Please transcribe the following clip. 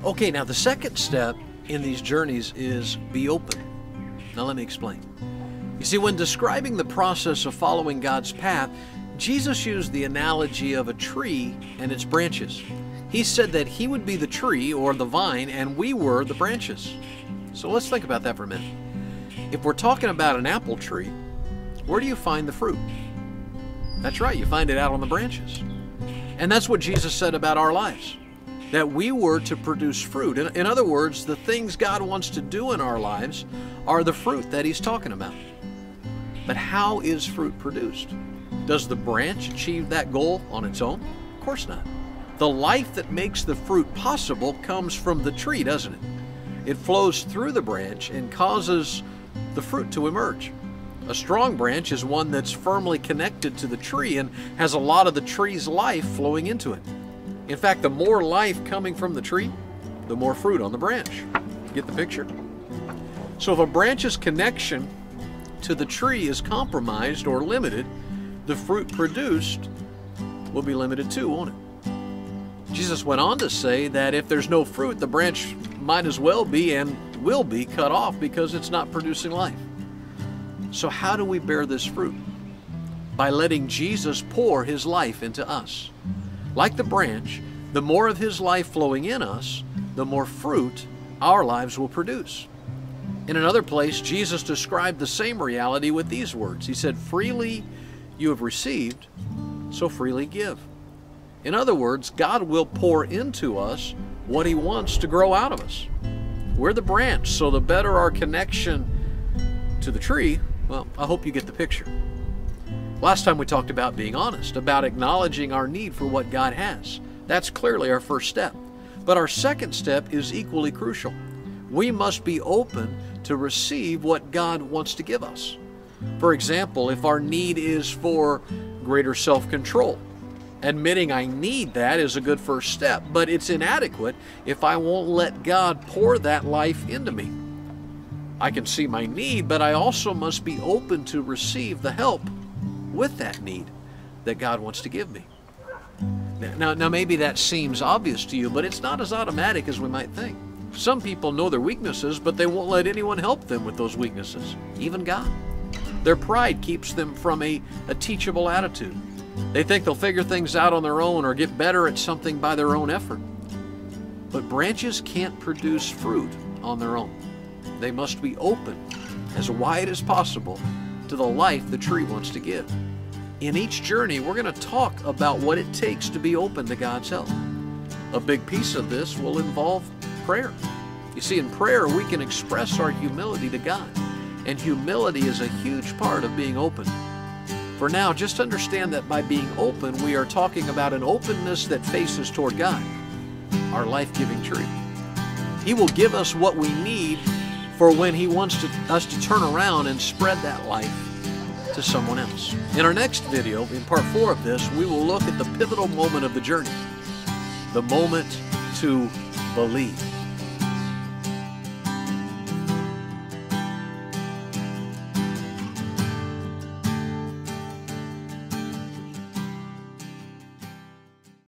Okay, now the second step in these journeys is be open. Now let me explain. You see, when describing the process of following God's path, Jesus used the analogy of a tree and its branches. He said that He would be the tree or the vine and we were the branches. So let's think about that for a minute. If we're talking about an apple tree, where do you find the fruit? That's right, you find it out on the branches. And that's what Jesus said about our lives, that we were to produce fruit. In other words, the things God wants to do in our lives are the fruit that He's talking about. But how is fruit produced? Does the branch achieve that goal on its own? Of course not. The life that makes the fruit possible comes from the tree, doesn't it? It flows through the branch and causes the fruit to emerge. A strong branch is one that's firmly connected to the tree and has a lot of the tree's life flowing into it. In fact, the more life coming from the tree, the more fruit on the branch. Get the picture? So if a branch's connection to the tree is compromised or limited, the fruit produced will be limited too, won't it? Jesus went on to say that if there's no fruit, the branch might as well be and will be cut off because it's not producing life. So how do we bear this fruit? By letting Jesus pour His life into us. Like the branch, the more of His life flowing in us, the more fruit our lives will produce. In another place, Jesus described the same reality with these words. He said, "Freely you have received, so freely give." In other words, God will pour into us what He wants to grow out of us. We're the branch, so the better our connection to the tree, well, I hope you get the picture. Last time we talked about being honest, about acknowledging our need for what God has. That's clearly our first step. But our second step is equally crucial. We must be open to receive what God wants to give us. For example, if our need is for greater self-control, admitting I need that is a good first step, but it's inadequate if I won't let God pour that life into me. I can see my need, but I also must be open to receive the help with that need that God wants to give me. Now maybe that seems obvious to you, but it's not as automatic as we might think. Some people know their weaknesses, but they won't let anyone help them with those weaknesses, even God. Their pride keeps them from a teachable attitude. They think they'll figure things out on their own or get better at something by their own effort. But branches can't produce fruit on their own. They must be open, as wide as possible, to the life the tree wants to give. In each journey, we're going to talk about what it takes to be open to God's help. A big piece of this will involve prayer. You see, in prayer, we can express our humility to God, and humility is a huge part of being open. For now, just understand that by being open, we are talking about an openness that faces toward God, our life-giving tree. He will give us what we need for when He wants us to turn around and spread that life to someone else. In our next video, in part 4 of this, we will look at the pivotal moment of the journey, the moment to believe.